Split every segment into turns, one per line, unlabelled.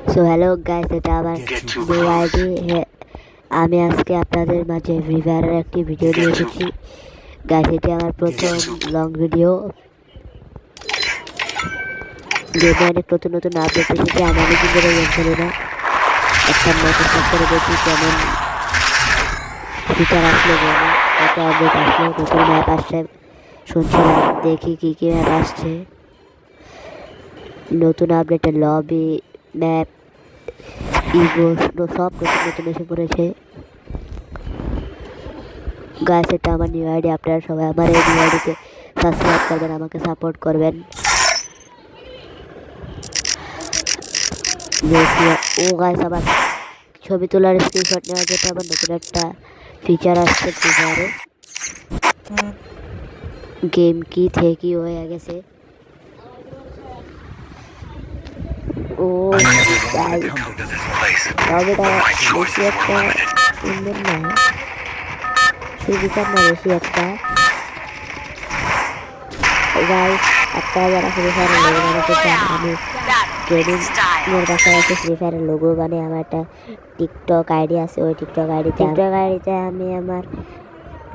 So hello guys, এটা আমার new ID. আমি আজকে আপনাদের মাঝে ফ্রি ফায়ারের একটি ভিডিও নিয়ে এসেছি। গাইস, এটি আমার প্রথম লং ভিডিও। গেমে অনেক নতুন নতুন আপডেট এসেছে। আমি অনেকদিন ধরে গেম খেলি না। একটা নতুন করে দেখি কেমন ফিচার আসলো গেমে, কত আপডেট আসলো, নতুন ম্যাপ আসছে শুনছিলাম। দেখি কী কী ম্যাপ আসছে। নতুন আপডেটের লবি, ম্যাপ, ইগো সব নতুন নতুন এসে পড়েছে। গাইস, এটা আমার নিউ আইডি। আপনারা সবাই আমার এই নিউ আইডিতে সাবস্ক্রাইব করবেন, আমাকে সাপোর্ট করবেন। ও গাইস, আবার ছবি তোলার স্ক্রিনশট নেওয়া যেটা আবার নতুন একটা ফিচার আসছে ফ্রি ফায়ারে। গেম কি থেকে হয়ে গেছে। ও গাইস, তবে বেশি একটা সুন্দর না, সুবিচার না বেশি একটা। গাইস, আপনারা যারা ফ্রি ফায়ারের লোগো বানাতে চান, আমি গেমিং এর পাশাপাশি ফ্রি ফায়ারের লোগো বানিয়ে আমার একটা টিকটক আইডি আছে। ওই টিকটক আইডিতে আমি আমার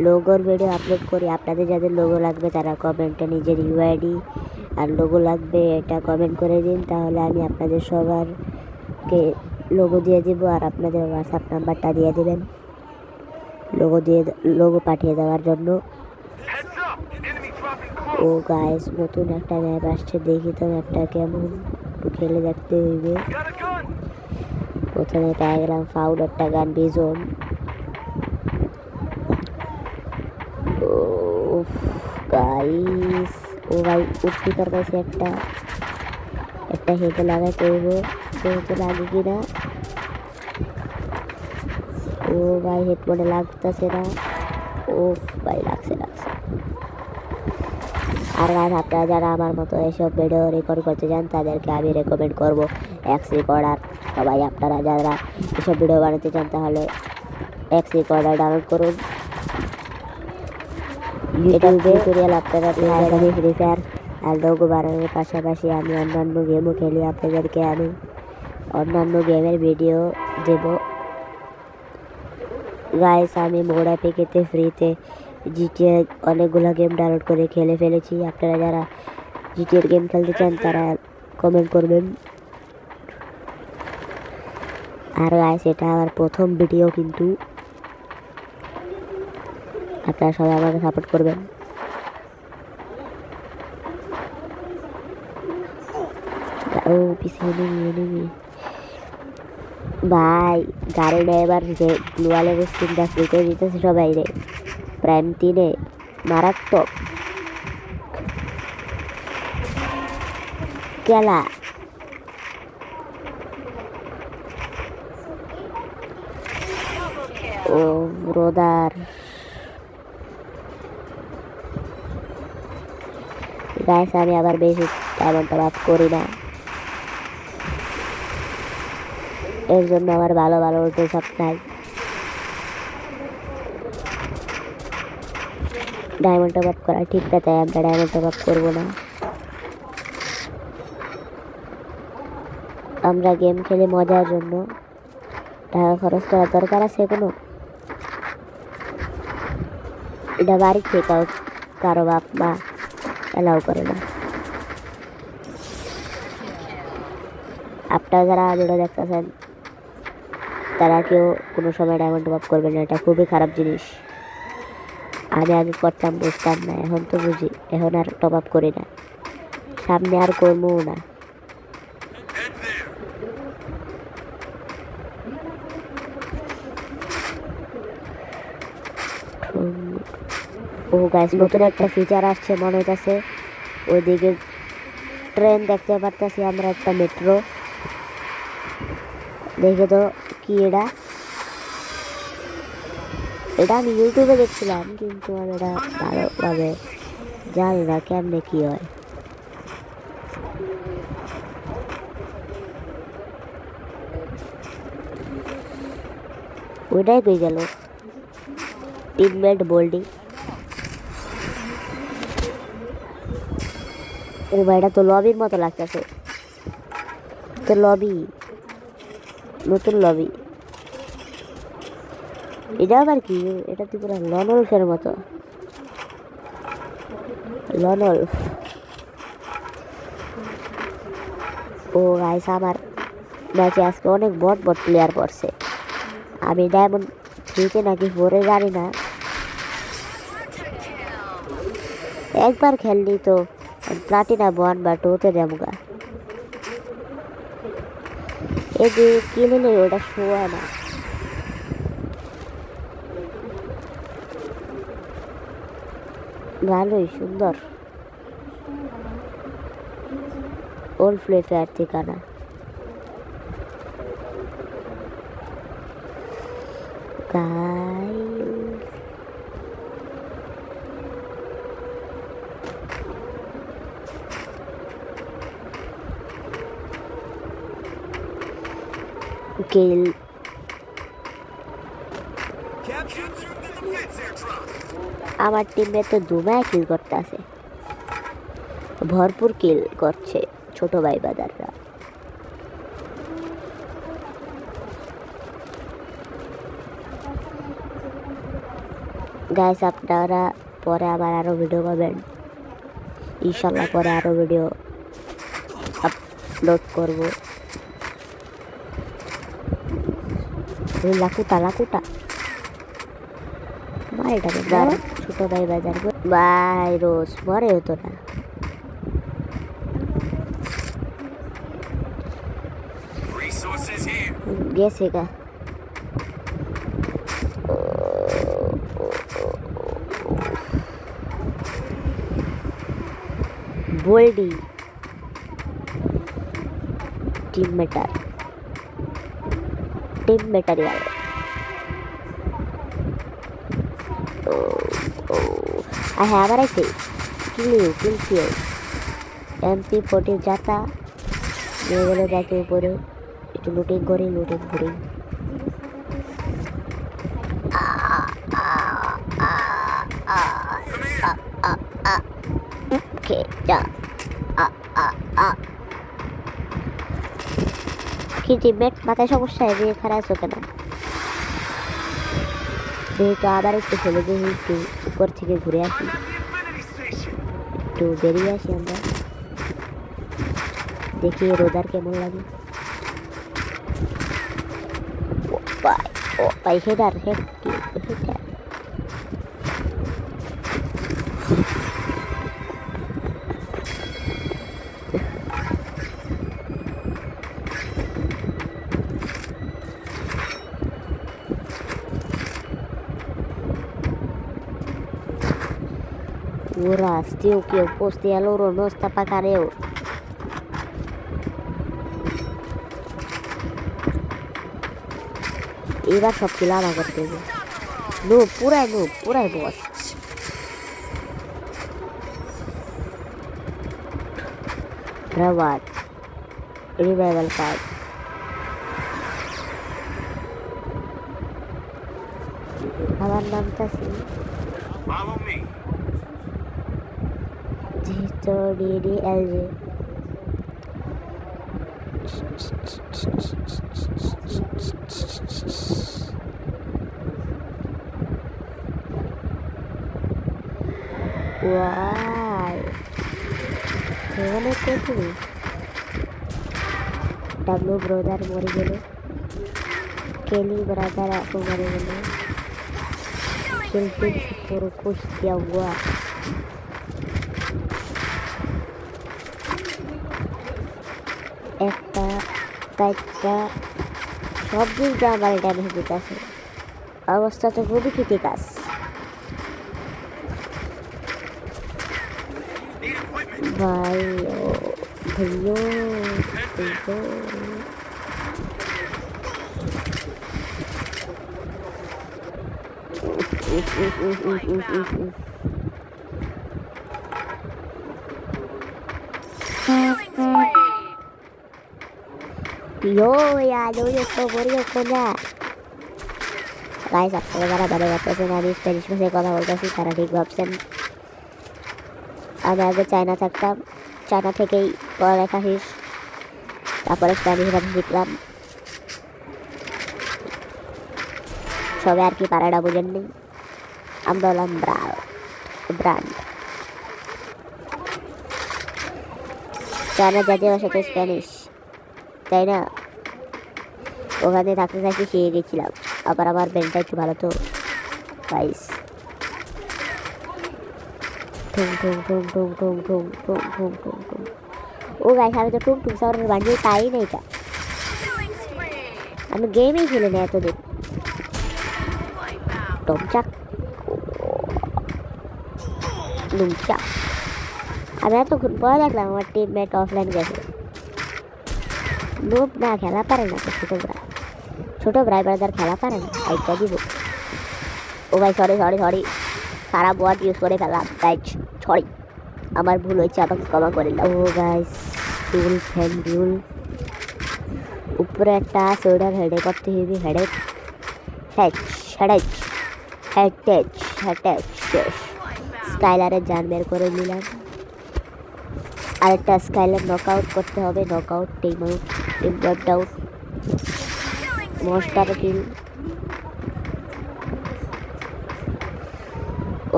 লোগোর ভিডিও আপলোড করি। আপনাদের যাদের লোগো লাগবে তারা কমেন্টে নিজের ইউআইডি আর লোগো লাগবে এটা কমেন্ট করে দিন, তাহলে আমি আপনাদের সবারকে লোগো দিয়ে দেব। আর আপনাদের হোয়াটসঅ্যাপ নাম্বারটা দিয়ে দেবেন লোগো পাঠিয়ে দেওয়ার জন্য। ও গাইস, নতুন একটা ম্যাপ আসছে, দেখি তো ম্যাপটা কেমন, একটু খেলে দেখতে হইবে। প্রথমে পেয়ে গেলাম ফাউল একটা গান বিজন। ও গাইস, ও ভাই উৎপিকার কাছে একটা হেঁটে লাগাতে হইব, হেঁটে লাগে কিনা। ও ভাই, হেড মনে লাগতেছে না। ও ভাই, লাগছে। আর গাইস, আপনারা যারা আমার মতো এসব ভিডিও রেকর্ড করতে চান তাদেরকে আমি রেকমেন্ড করবো এক্স রেকর্ডার। সবাই আপনারা যারা এসব ভিডিও বানাতে চান তাহলে এক্স রেকর্ডার ডাউনলোড করুন। ইউটিউবে টিউটোরিয়াল আপনারা পেয়ে যাবেন ফ্রি ফায়ার আর লোগো বানানোর পাশাপাশি আমি অন্যান্য গেমও খেলি। আপনাদেরকে আমি অন্যান্য গেমের ভিডিও দেব। গাইস, আমি মোড়া পেকেতে ফ্রিতে জিটিএ অনেকগুলো গেম ডাউনলোড করে খেলে ফেলেছি। আপনারা যারা জিটিএর গেম খেলতে চান তারা কমেন্ট করবেন। আর গাইস, এটা আমার প্রথম ভিডিও, কিন্তু আপনারা সবাই আমাকে সাপোর্ট করবেন। ও পিছিয়ে নেমি ভাই, গাড়িটা এবার যে গ্লোয়ালের স্ক্রিনটা ফ্রিতে দিতেছে সবাই রে, প্রাইম 3-এ মারাত্মক খেলা। ও ব্রদার, গাইস, আমি আবার বেশি তেমনটা ভাব করি না, এর জন্য আমার ভালো উল্টো সব নাই। ডায়মন্ড টপ আপ করা ঠিক না, তাই আমরা ডায়মন্ড টপ আপ করবো না। আমরা গেম খেলে মজার জন্য, টাকা খরচ করার দরকার আছে কোনো? এটা বাড়ির থেকে কারো বাপ মা অ্যালাউ করে না। আপনারা যারা ভিডিও দেখতেছেন তারা কেউ কোনো সময় ডায়মন্ড টপ আপ করবেন না, এটা খুবই খারাপ জিনিস। আমি আগে করতাম, বুঝতাম না, এখন তো বুঝি, এখন আর টপ আপ করি না, সামনে আর করবো না। ও গাইস, নতুন একটা ফিচার আসছে মনে হইতেছে। ওইদিকে ট্রেন দেখতে পারতেছি আমরা, একটা মেট্রো। দেখে তো কি এটা আমি ইউটিউবে দেখছিলাম, কিন্তু আমি এটা ভালোভাবে জানি না কেমনে কি হয়। ওইটাই কই গেল টিমমেট বোল্ডিং। ও ভাই, এটা তো লবির মতো লাগতেছে, তো লবি নতুন লবি। এটা আবার কি? এটা তো পুরো লনলফের মতো। লনলফ। ও গাইস, আমার ম্যাচে আজকে অনেক বট প্লেয়ার পড়ছে। আমি ডায়মন্ড 3-তে নাকি 4-এ জানি না। একবার খেললি তো প্লাটিনা 1 বা 2-তে যাবগা। এই যে কিল হলে ওটা শো হয় না। ভালোই সুন্দর। ওল্ড প্লে ফেয়ার ঠিকানা। কিল আমার টিমে তো দুমায় কিল করতে আছে, ভরপুর কিল করছে ছোট ভাই বাদাররা। গাইস, আপনারা পরে আবার আরো ভিডিও পাবেন ইনশাল্লাহ। পরে আরো ভিডিও আপলোড করব। লাকুটা লাকুটা মাইটাকে ছোট ভাই বাজার ভাই রোজ মরে হতো না। গেছে গা। बोल्डी टीम मेटर यार। I have what I say. Kill you. MP40 जाता ये वाले जाके ऊपर इट लूटिंग करी ओके जा কি টিমমেট মাথায় সমস্যা এদিকে খারাপ আছে কেন? যেহেতু আবার একটু ফেলে দিয়ে একটু উপর থেকে ঘুরে আসি, একটু বেরিয়ে আসি আমরা, দেখি রোদার কেমন লাগে। ও ভাই হেডার হেড কি header. Ura, stiu que eu postei a loro não está para careu. এবার সব কিলাম করতে হবে। নো পুরাই বস। Rawat revival card আমার নামটা ছিল DDLJ। Wow, এখানে কোথায় ডাব্লু ব্রাদার মরে গেল, কেলি ব্রাদার আপু মরে গেল, খেলতে পুরো খুশ দিয়া হুয়া। একটা চারটা সব দিক দিয়ে আমার ড্যামেজ দিতেছে, অবস্থা তো খুবই ক্রিটিকাল। ভাই ভাইও Yo ya yo estoy con ya guys, আপনারা যারা ভালো ভাবতেছেন আমি স্প্যানিশ ভাষায় কথা বলতেছি তারা ঠিক ভাবছেন। আমি আগে চায়না থাকতাম, চায়না থেকেই পড়ালেখা শেষ, তারপরে স্প্যানিশ ভাষা শিখলাম। সবে আর কি পাড়াটা বোঝেননি, আমরা হলাম ব্র্যান্ড। চায়না জাতীয় ভাষা তো স্প্যানিশ, তাই না? ওখানে থাকতে থাকতে শিখে গেছিলাম। আবার আমার ব্রেনটা একটু ভালো তো গাইস। ঠুং ঠুং ঠুং ঠুং ঠুং ঠুং ঠুং ঠুং ঠুং ঠুং। ও গাইস আমি তো ঠুং ঠুং সাউন্ড বানিয়ে পাই না এটা। আমি গেমই খেলি না এতদিন। টমচাক লুমচাক। আমি এতক্ষণ পরে দেখলাম আমার টিমমেট অফলাইন গেছে। লোক না খেলা পারে না, ছোট ভাই ব্রাদার খেলা পারে না, আইটা দিব। ও ভাই সরি সরি সরি, খারাপ ওয়ার্ড ইউজ করে ফেলাম গাইস, সরি, আমার ভুল হয়েছে, আমাকে ক্ষমা করে দাও। ও গাইস ডিউল ফ্যান ডিউল উপরে একটা আছে, ওটার হেডে করতে হবে, হেডে হ্যাচ হেডেচ হেডেচ হেডেচ শেষ। স্কাইলারের জান বের করে নিলাম, আরেকটা স্কাইলার নক আউট করতে হবে, knock out team out team wiped out monster kill.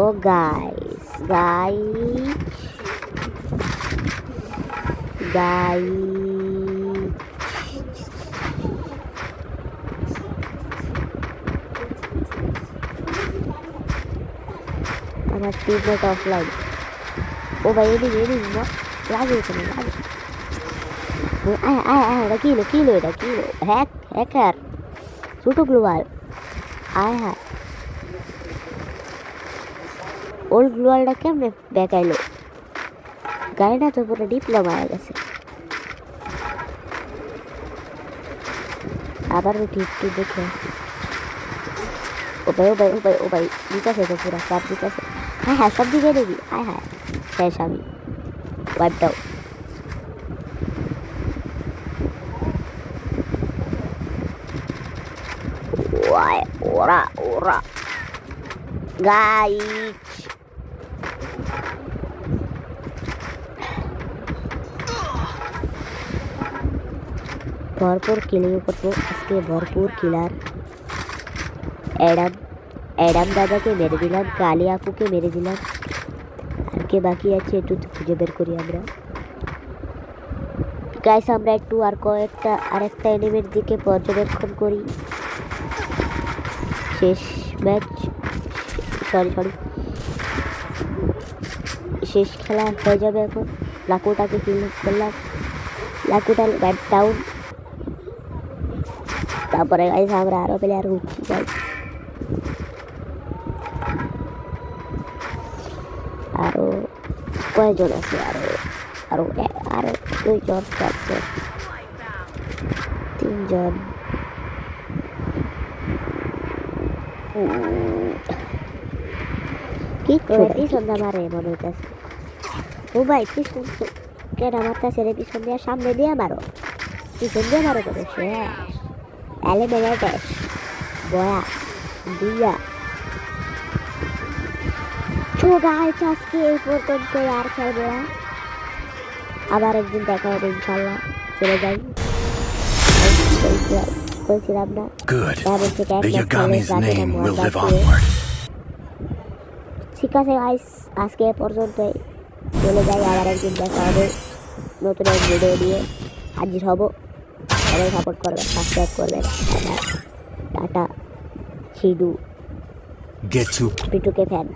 ও গাইস আমার টিমমেট অফলাইন। ও ভাই এদিকে না লাগে এখানে লাগে। এটা কিলো এটা কিলো হ্যাকার ছোটো গ্লোবাল। আয় হ্যাঁ ওল্ড গ্লোবালটা কেমনে দেখাইলো? গাড়িটা তো পুরো ডিপ্লোমা হয়ে গেছে। আবার উঠি একটু দেখে। ও ভাই দিতেছে তো পুরো সব দিতেছে। হ্যাঁ সব দিকে দেখি। হ্যাঁ শেষ আমি ওয়াইপড আউট। ওরা গাইস ভরপুর কিলিং করবো আজকে, ভরপুর কিলার। অ্যাডাম দাদাকে মেরে দিলাম, কালি আপুকে মেরে দিলাম, আর কে বাকি আছে একটু খুঁজে বের করি আমরা। গাইস আমরা একটু আরেকটা এনিমির দিকে পর্যবেক্ষণ করি। শেষ ম্যাচ, সরি শেষ খেলা হয়ে যাবে এখন। লাকুটাকে কিল করলাম, লাকুটা ব্যাট ডাউন। তারপরে গাইস আমরা আরো প্লেয়ার উঠছি গাইস। আরো কয়জন আছে? আরো দুইজন, চারজন, তিনজন। পিছন মারে মনে হইতেছে। ও ভাই পিছন কেনা মারতেছে রে, পিছন দিয়ে সামনে দিয়ে মারো, পিছন দিয়ে মারো করে শেষ। এলিমিনেটেড বয়া দুইয়া। তো গাইস আজকে এই পর্যন্ত, আর খেলবো না, আবার একদিন দেখা হবে ইনশাল্লাহ। চলে যাই, বলছিলাম না ঠিক আছে গাইস, আজকে এ পর্যন্তই। চলে যাই, আবার একদিন দেখা হবে নতুন এক ভিডিও দিয়ে হাজির হব। সবাই সাপোর্ট করবেন, সাবস্ক্রাইব করবেন। টাটা ছিডু পিটুকে ফ্যান।